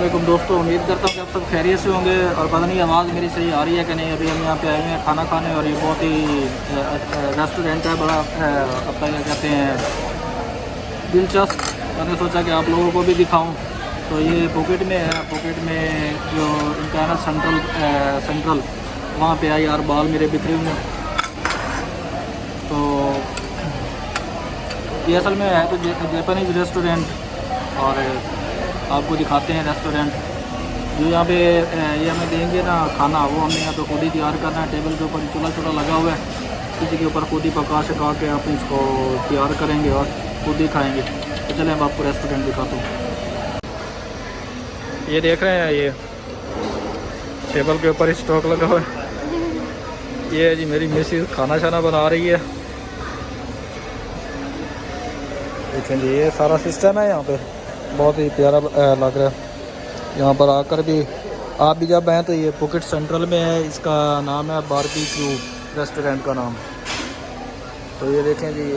वालेकुम दोस्तों, उम्मीद करता हूँ कि आप सब खैरियत से होंगे। और पता नहीं आवाज़ मेरी सही आ रही है कि नहीं। अभी हम यहाँ पे आए हुए हैं खाना खाने, और ये बहुत ही रेस्टोरेंट है बड़ा, अपना क्या कहते हैं, दिलचस्प। मैंने सोचा कि आप लोगों को भी दिखाऊं। तो ये पॉकेट में है, पॉकेट में जो इनका है ना सेंट्रल वहाँ पे यार बाल मेरे बिखरे हुए हैं। तो ये असल में है तो जापानीज़ रेस्टोरेंट, और आपको दिखाते हैं रेस्टोरेंट जो यहाँ पे ये हमें देंगे ना खाना, वो हमने यहाँ पे खुद ही तैयार करना है। टेबल के ऊपर चूल्हा लगा हुआ है, किसी के ऊपर खुद ही पका शका के आप इसको तैयार करेंगे और खुद ही खाएंगे। तो चलें अब आपको रेस्टोरेंट दिखाता हूँ। ये देख रहे हैं, ये टेबल के ऊपर स्टॉक लगा हुआ है। ये है जी मेरी मिसेज खाना शाना बना रही है। देखें जी, ये सारा सिस्टम है यहाँ पे, बहुत ही प्यारा लग रहा है। यहाँ पर आकर भी आप भी जब आएँ तो ये पॉकेट सेंट्रल में है, इसका नाम है बारबेक्यू रेस्टोरेंट का नाम। तो ये देखें जी,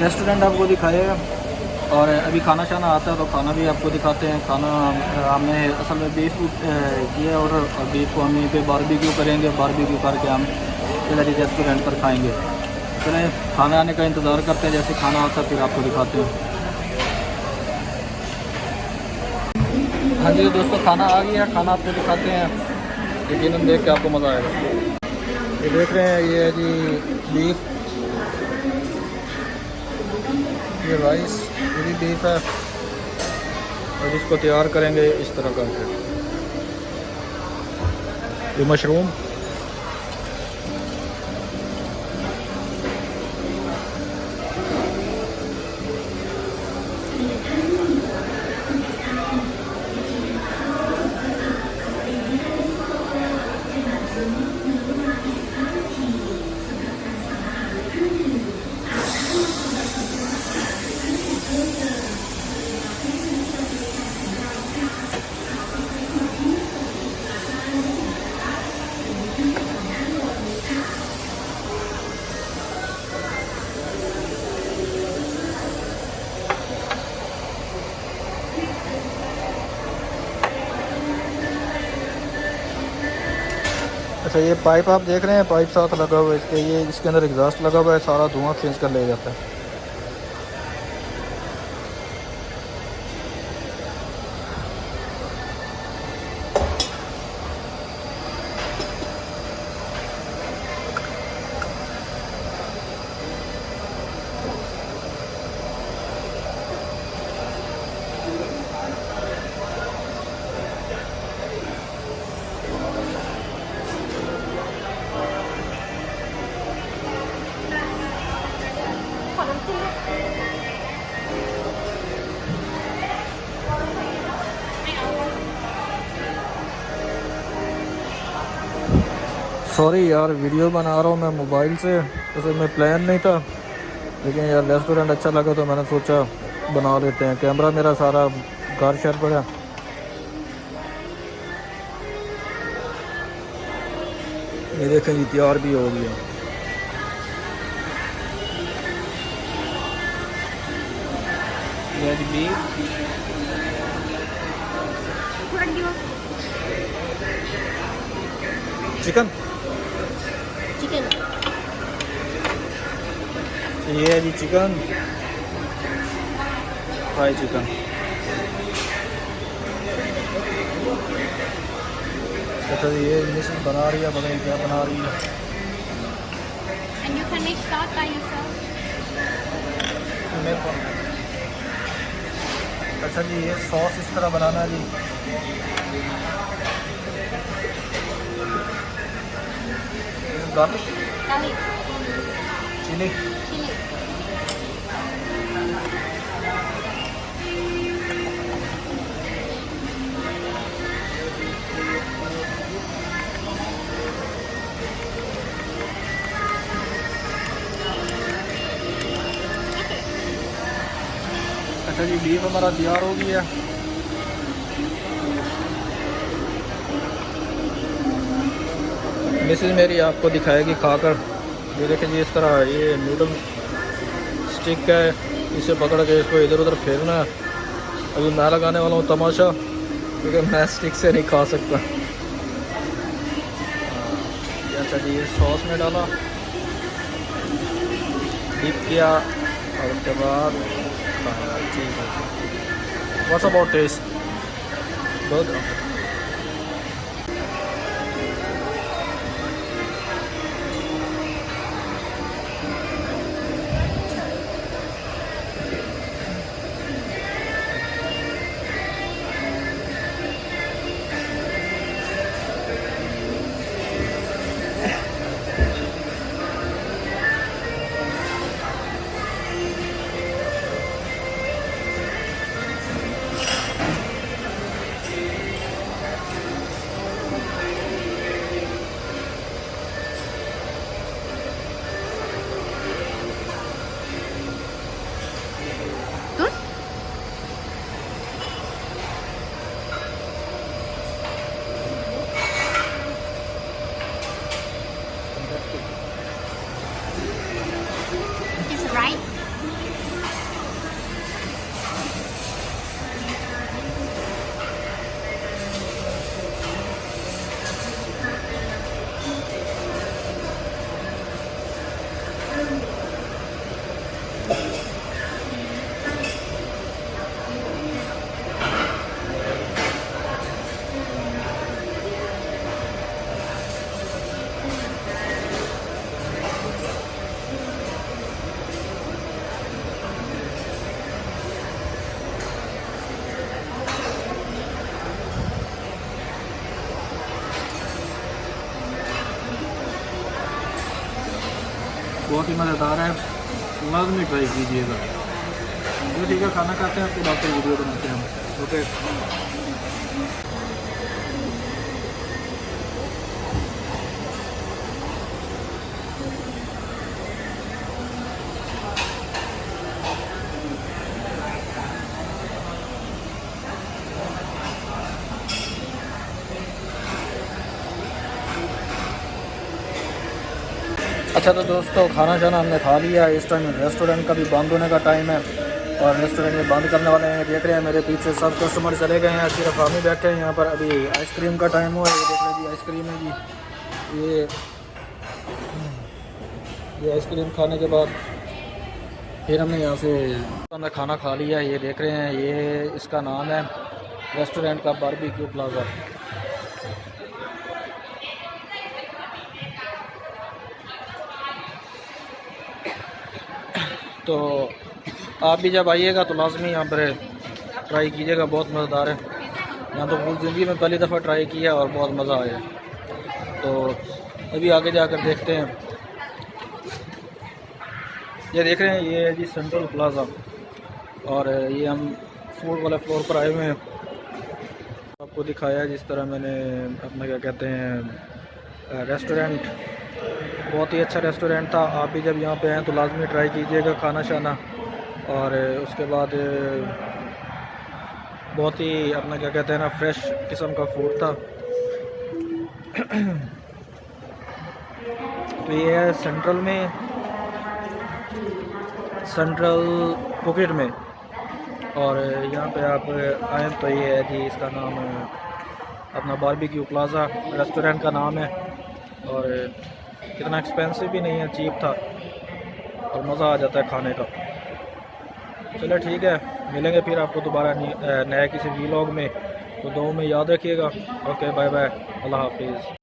रेस्टोरेंट आपको दिखाएगा। और अभी खाना शाना आता है तो खाना भी आपको दिखाते हैं। खाना हमने असल में बीफ किया, और बीफ को हम यहीं पे बारबेक्यू करेंगे। बारबेक्यू करके हम इधर ही रेस्टोरेंट पर खाएंगे। चलें खाना आने का इंतज़ार करते हैं, जैसे खाना आता है फिर आपको दिखाते हैं। हाँ जी दोस्तों, खाना आ गया, खाना आपको दिखाते हैं। यकीनन देख के आपको मज़ा आएगा। ये देख रहे हैं, ये है जी बीफ, ये राइस, पूरी बीफ है, और इसको तैयार करेंगे इस तरह करके। ये मशरूम, अच्छा ये पाइप आप देख रहे हैं, पाइप साथ लगा हुआ है इसके, ये इसके अंदर एग्जॉस्ट लगा हुआ है, सारा धुआं खींच कर ले जाता है। सॉरी यार, वीडियो बना रहा हूँ मैं मोबाइल से, वैसे मैं प्लान नहीं था, लेकिन यार रेस्टोरेंट अच्छा लगा तो मैंने सोचा बना लेते हैं। कैमरा मेरा सारा घर शर पड़ा। ये देखें जी, तैयार भी हो गया। चिकन, ये है जी चिकन, फ्राई चिकन। अच्छा ये मिसेस बना रही है, पता नहीं क्या बना रही है। And you can make sauce by yourself. अच्छा जी, ये सॉस इस तरह बनाना है जी। Garlic, Garlic. Chili, Chili. अच्छा जी, बीफ हमारा तैयार हो गया। मिसेज मेरी आपको दिखाएगी खाकर। ये देखिए जी, इस तरह ये नूडल स्टिक है, इसे पकड़ के इसको इधर उधर फेरना है। अभी मैं लगाने वाला हूँ तमाशा, क्योंकि मैं स्टिक से नहीं खा सकता। अच्छा जी, ये सॉस में डाला, डिप किया और उसके बाद खाया। ठीक है, व्हाट्स अबाउट टेस्ट? बहुत Good? Is it right? बहुत ही मज़ेदार है, लाजमी ट्राई कीजिएगा। तो ठीक है, खाना खाते हैं, फिर आपको वीडियो बनाते हैं। ओके। अच्छा तो दोस्तों, खाना शाना हमने खा लिया। इस टाइम रेस्टोरेंट का भी बंद होने का टाइम है और रेस्टोरेंट में बंद करने वाले हैं। देख रहे हैं मेरे पीछे सब कस्टमर चले गए हैं, सिर्फ हम ही बैठे हैं यहाँ पर। अभी आइसक्रीम का टाइम हुआ है, ये देख लीजिए आइसक्रीम है जी। ये आइसक्रीम खाने के बाद फिर हमने यहाँ से हमने खाना खा लिया। ये देख रहे हैं, ये इसका नाम है रेस्टोरेंट का बारबेक्यू प्लाजा। तो आप भी जब आइएगा तो लाजमी यहाँ पर ट्राई कीजिएगा, बहुत मज़ेदार है। यहाँ तो पूरी ज़िंदगी में पहली दफ़ा ट्राई किया और बहुत मज़ा आया। तो अभी आगे जाकर देखते हैं। ये देख रहे हैं, ये है जी सेंट्रल प्लाज़ा और ये हम फूड वाले फ्लोर पर आए हुए हैं। आपको दिखाया जिस तरह मैंने अपना क्या कहते हैं रेस्टोरेंट, बहुत ही अच्छा रेस्टोरेंट था। आप भी जब यहाँ पे आएँ तो लाजमी ट्राई कीजिएगा खाना शाना। और उसके बाद बहुत ही अपना क्या कहते हैं ना, फ्रेश किस्म का फूड था। तो ये है सेंट्रल में, सेंट्रल पॉकेट में। और यहाँ पे आप आए तो ये है जी, इसका नाम अपना बारबेक्यू प्लाज़ा रेस्टोरेंट का नाम है। और इतना एक्सपेंसिव भी नहीं है, चीप था और मज़ा आ जाता है खाने का। चलो ठीक है, मिलेंगे फिर आपको दोबारा नए किसी व्लॉग में। तो दुआ में याद रखिएगा। ओके, बाय बाय, अल्लाह हाफिज़।